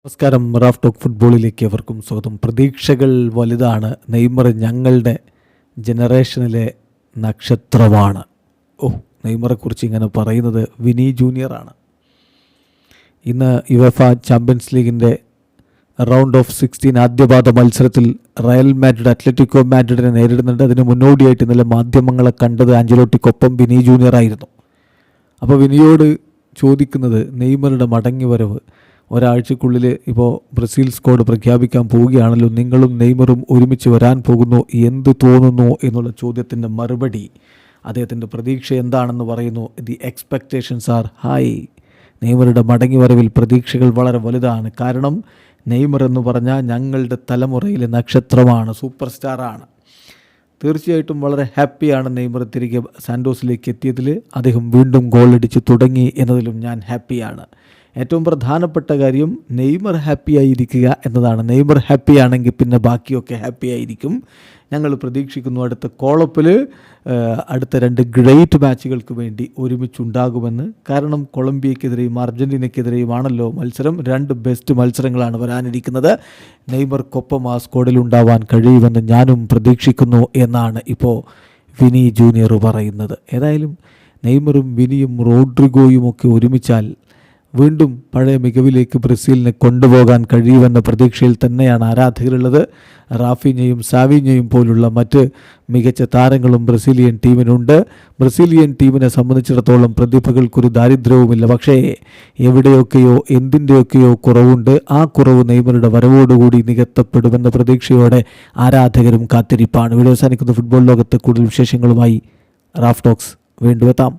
നമസ്കാരം. Raf talk ഫുട്ബോളിലേക്ക് എവർക്കും സ്വാഗതം. പ്രതീക്ഷകൾ വലുതാണ്. നെയ്മർ ഞങ്ങളുടെ ജനറേഷനിലെ നക്ഷത്രമാണ്. നെയ്മറെക്കുറിച്ച് ഇങ്ങനെ പറയുന്നത് വിനി ജൂനിയറാണ്. ഇന്ന് യുവേഫ ചാമ്പ്യൻസ് ലീഗിൻ്റെ റൗണ്ട് ഓഫ് 16 ആദ്യപാദ മത്സരത്തിൽ റയൽ മാഡ്രിഡ് അത്ലറ്റിക്കോ മാഡ്രിഡിനെ നേരിടുന്നുണ്ട്. അതിന് മുന്നോടിയായിട്ട് ഇന്നലെ മാധ്യമങ്ങളെ കണ്ടത് ആഞ്ചലോട്ടിക്കൊപ്പം വിനി ജൂനിയറായിരുന്നു. അപ്പോൾ വിനിയോട് ചോദിക്കുന്നത് നെയ്മറുടെ മടങ്ങി വരവ് ഒരാഴ്ചക്കുള്ളിൽ ഇപ്പോൾ ബ്രസീൽ സ്ക്വാഡ് പ്രഖ്യാപിക്കാൻ പോവുകയാണല്ലോ, നിങ്ങളും നെയ്മറും ഒരുമിച്ച് വരാൻ പോകുന്നു, എന്ത് തോന്നുന്നു എന്നുള്ള ചോദ്യത്തിൻ്റെ മറുപടി അദ്ദേഹത്തിൻ്റെ പ്രതീക്ഷ എന്താണെന്ന് പറയുന്നു. The expectations are high. നെയ്മറുടെ മടങ്ങി വരവിൽ പ്രതീക്ഷകൾ വളരെ വലുതാണ്. കാരണം നെയ്മർ എന്ന് പറഞ്ഞാൽ ഞങ്ങളുടെ തലമുറയിലെ നക്ഷത്രമാണ്, സൂപ്പർ സ്റ്റാറാണ്. തീർച്ചയായിട്ടും വളരെ ഹാപ്പിയാണ് നെയ്മർ തിരികെ സാൻഡോസിലേക്ക് എത്തിയതിൽ. അദ്ദേഹം വീണ്ടും ഗോളടിച്ച് തുടങ്ങി എന്നതിലും ഞാൻ ഹാപ്പിയാണ്. ഏറ്റവും പ്രധാനപ്പെട്ട കാര്യം നെയ്മർ ഹാപ്പി ആയിരിക്കുക എന്നതാണ്. നെയ്മർ ഹാപ്പി ആണെങ്കിൽ പിന്നെ ബാക്കിയൊക്കെ ഹാപ്പി ആയിരിക്കും. ഞങ്ങൾ പ്രതീക്ഷിക്കുന്നു അടുത്ത കോളപ്പിൽ അടുത്ത 2 ഗ്രേറ്റ് മാച്ചുകൾക്ക് വേണ്ടി ഒരുമിച്ചുണ്ടാകുമെന്ന്. കാരണം കൊളംബിയക്കെതിരെയും അർജൻറ്റീനയ്ക്കെതിരെയുമാണല്ലോ മത്സരം. 2 ബെസ്റ്റ് മത്സരങ്ങളാണ് വരാനിരിക്കുന്നത്. നെയ്മർക്കൊപ്പം ആ സ്ക്വാഡിൽ ഉണ്ടാവാൻ കഴിയുമെന്ന് ഞാനും പ്രതീക്ഷിക്കുന്നു എന്നാണ് ഇപ്പോൾ വിനി ജൂനിയർ പറയുന്നത്. ഏതായാലും നെയ്മറും വിനിയും റോഡ്രിഗോയും ഒക്കെ ഒരുമിച്ചാൽ വീണ്ടും പഴയ മികവിലേക്ക് ബ്രസീലിനെ കൊണ്ടുപോകാൻ കഴിയുമെന്ന പ്രതീക്ഷയിൽ തന്നെയാണ് ആരാധകരുള്ളത്. റാഫിഞ്ഞയും സാവിഞ്ഞയും പോലുള്ള മറ്റ് മികച്ച താരങ്ങളും ബ്രസീലിയൻ ടീമിനുണ്ട്. ബ്രസീലിയൻ ടീമിനെ സംബന്ധിച്ചിടത്തോളം പ്രതിഭകൾക്കൊരു ദാരിദ്ര്യവുമില്ല. പക്ഷേ എവിടെയൊക്കെയോ എന്തിൻ്റെയൊക്കെയോ കുറവുണ്ട്. ആ കുറവ് നെയ്മറുടെ വരവോടുകൂടി നികത്തപ്പെടുമെന്ന പ്രതീക്ഷയോടെ ആരാധകരും കാത്തിരിപ്പാണ്. വീഡിയോ അവസാനിക്കുന്ന ഫുട്ബോൾ ലോകത്ത് കൂടുതൽ വിശേഷങ്ങളുമായി റാഫ് ടോക്സ് വീണ്ടും എത്താം.